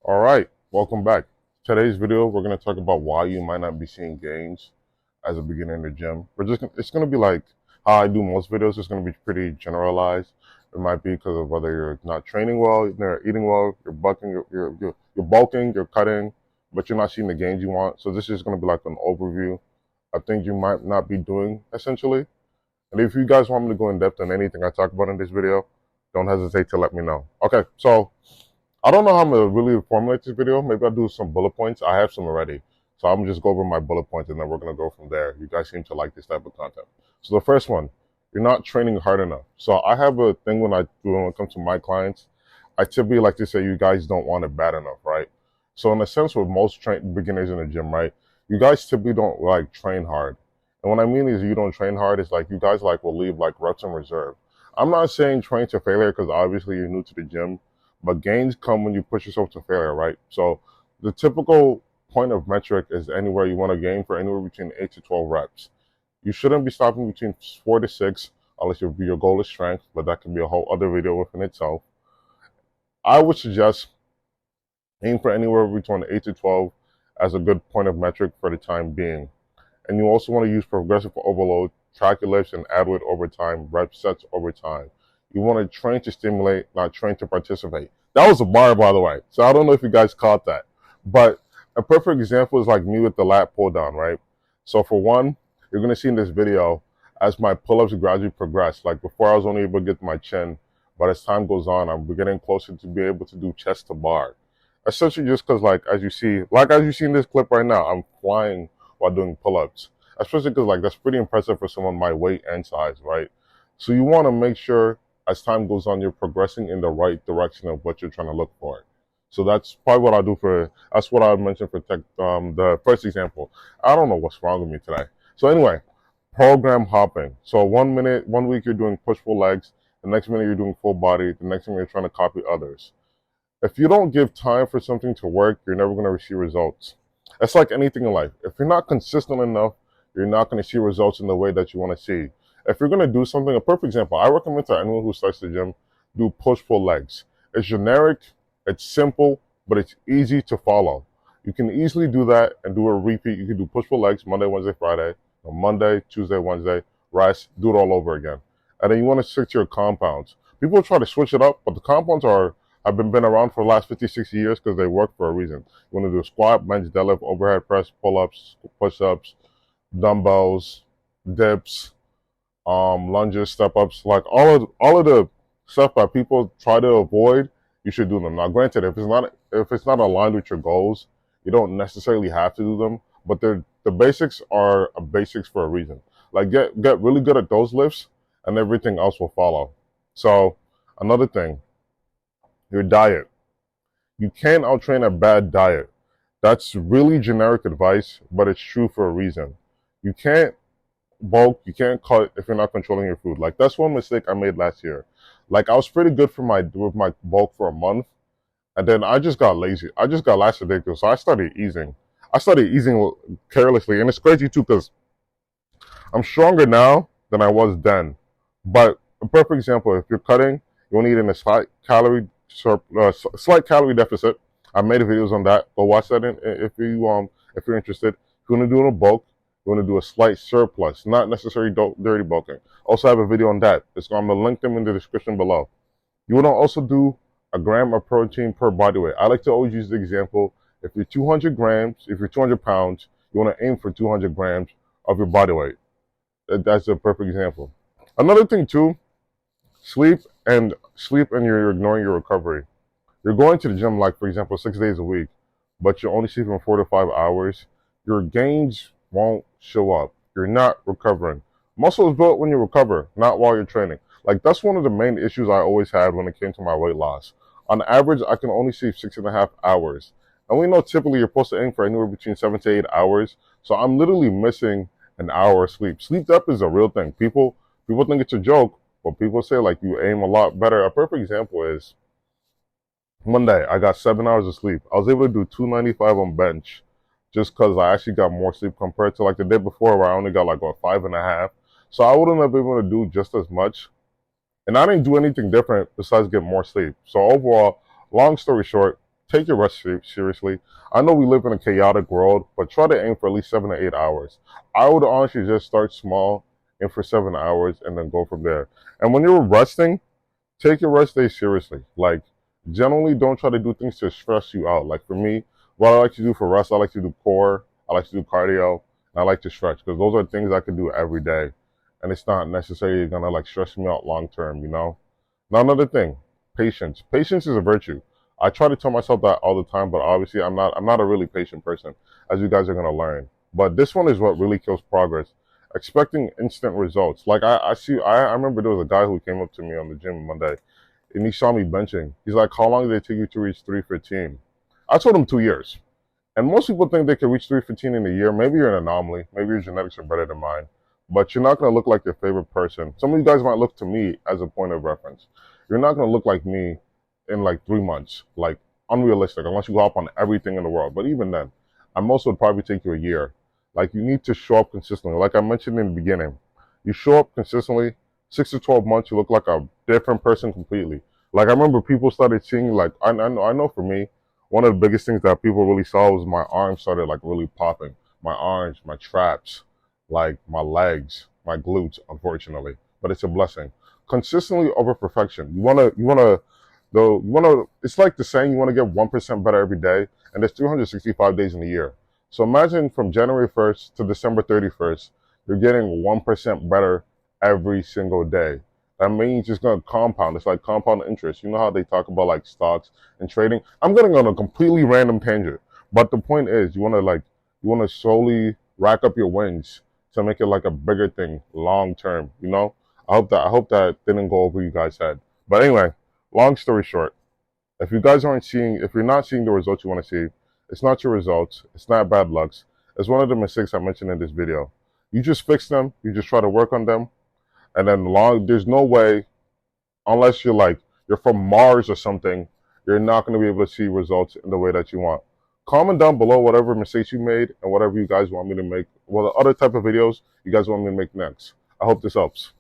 All right, welcome back. Today's video, we're going to talk about why you might not be seeing gains as a beginner in the gym. It's going to be like how I do most videos. It's going to be pretty generalized. It might be because of whether you're not training well, you're eating well, you're bulking, you're cutting, but you're not seeing the gains you want. So this is going to be like an overview of things you might not be doing essentially. And if you guys want me to go in depth on anything I talk about in this video, don't hesitate to let me know. Okay, so I don't know how I'm going to really formulate this video. Maybe I'll do some bullet points. I have some already. So I'm just go over my bullet points and then we're going to go from there. You guys seem to like this type of content. So the first one, you're not training hard enough. So I have a thing when it comes to my clients, I typically like to say you guys don't want it bad enough, right? So in a sense with most beginners in the gym, right, you guys typically don't like train hard. And what I mean is you don't train hard is like you guys like will leave like reps in reserve. I'm not saying train to failure because obviously you're new to the gym. But gains come when you push yourself to failure, right? So the typical point of metric is anywhere you want to gain for anywhere between 8 to 12 reps. You shouldn't be stopping between 4 to 6 unless your goal is strength, but that can be a whole other video within itself. I would suggest aim for anywhere between 8 to 12 as a good point of metric for the time being. And you also want to use progressive overload, track your lifts, and add weight over time, rep sets over time. You want to train to stimulate, not train to participate. That was a bar, by the way. So I don't know if you guys caught that. But a perfect example is like me with the lat pull down, right? So for one, you're going to see in this video, as my pull-ups gradually progress, like before I was only able to get to my chin, but as time goes on, I'm getting closer to be able to do chest to bar. Essentially just because as you see in this clip right now, I'm flying while doing pull-ups. Especially because that's pretty impressive for someone my weight and size, right? So you want to make sure as time goes on, you're progressing in the right direction of what you're trying to look for. So that's probably what I do that's what I mentioned for the first example. I don't know what's wrong with me today. So anyway, program hopping. So 1 week you're doing push-pull legs, the next minute you're doing full body, the next minute you're trying to copy others. If you don't give time for something to work, you're never going to receive results. It's like anything in life. If you're not consistent enough, you're not going to see results in the way that you want to see. If you're going to do something, a perfect example, I recommend to anyone who starts the gym, do push-pull legs. It's generic, it's simple, but it's easy to follow. You can easily do that and do a repeat. You can do push-pull legs Monday, Wednesday, Friday, or Monday, Tuesday, Wednesday, rest, do it all over again. And then you want to stick to your compounds. People try to switch it up, but the compounds have been around for the last 50, 60 years because they work for a reason. You want to do a squat, bench, deadlift, overhead press, pull-ups, push-ups, dumbbells, dips, lunges, step-ups, like all of the stuff that people try to avoid, you should do them. Now, granted, if it's not aligned with your goals, you don't necessarily have to do them, but the basics are basics for a reason. Like get really good at those lifts, and everything else will follow. So another thing, your diet. You can't outtrain a bad diet. That's really generic advice, but it's true for a reason. You can't bulk, you can't cut if you're not controlling your food. Like that's one mistake I made last year. Like I was pretty good with my bulk for a month, and then I just got lazy. I just got lackadaisical, so I started easing. Carelessly, and it's crazy too because I'm stronger now than I was then. But a perfect example: if you're cutting, you want to eat in a slight calorie deficit. I made videos on that. Go watch that if you're interested. If you want to do it in bulk, you want to do a slight surplus, not necessarily dirty bulking. Also have a video on that. I'm going to link them in the description below. You want to also do a gram of protein per body weight. I like to always use the example, if you're 200 pounds, you want to aim for 200 grams of your body weight. That's a perfect example. Another thing too, sleep and you're ignoring your recovery. You're going to the gym, like for example, 6 days a week, but you're only sleeping 4 to 5 hours. Your gains won't show up. You're not recovering. Muscle is built when you recover, not while you're training. Like that's one of the main issues I always had when it came to my weight loss. On average, I can only sleep 6.5 hours. And we know typically you're supposed to aim for anywhere between 7 to 8 hours. So I'm literally missing an hour of sleep. Sleep depth is a real thing. People think it's a joke, but people say like you aim a lot better. A perfect example is Monday, I got 7 hours of sleep. I was able to do 295 on bench just because I actually got more sleep compared to like the day before where I only got like 5.5. So I wouldn't have been able to do just as much. And I didn't do anything different besides get more sleep. So overall, long story short, take your rest seriously. I know we live in a chaotic world, but try to aim for at least 7 to 8 hours. I would honestly just start small, aim for 7 hours, and then go from there. And when you're resting, take your rest days seriously. Like, generally don't try to do things to stress you out. Like for me, what I like to do for rest, I like to do core, I like to do cardio, and I like to stretch because those are things I can do every day. And it's not necessarily gonna like stress me out long term, you know? Now another thing, patience. Patience is a virtue. I try to tell myself that all the time, but obviously I'm not a really patient person, as you guys are gonna learn. But this one is what really kills progress. Expecting instant results. Like I remember there was a guy who came up to me on the gym one day and he saw me benching. He's like, how long did it take you to reach 315? I told him 2 years. And most people think they can reach 315 in a year. Maybe you're an anomaly. Maybe your genetics are better than mine. But you're not going to look like your favorite person. Some of you guys might look to me as a point of reference. You're not going to look like me in like 3 months. Like, unrealistic, unless you go up on everything in the world. But even then, at most would probably take you a year. Like, you need to show up consistently. Like I mentioned in the beginning, you show up consistently, 6 to 12 months, you look like a different person completely. Like, I remember people started seeing, like, I know for me, one of the biggest things that people really saw was my arms started like really popping. My arms, my traps, like my legs, my glutes, unfortunately. But it's a blessing. Consistently over perfection. It's like the saying, you want to get 1% better every day, and there's 365 days in a year. So imagine from January 1st to December 31st, you're getting 1% better every single day. That means it's going to compound. It's like compound interest. You know how they talk about like stocks and trading? I'm getting on a completely random tangent. But the point is, you want to slowly rack up your wins to make it like a bigger thing long term, you know? I hope that didn't go over you guys' head. But anyway, long story short, if you're not seeing the results you want to see, it's not your results, it's not bad lucks. It's one of the mistakes I mentioned in this video. You just fix them, you just try to work on them, and then there's no way, unless you're from Mars or something, you're not going to be able to see results in the way that you want. Comment down below whatever mistakes you made and whatever you guys want me to make, what other type of videos you guys want me to make next. I hope this helps.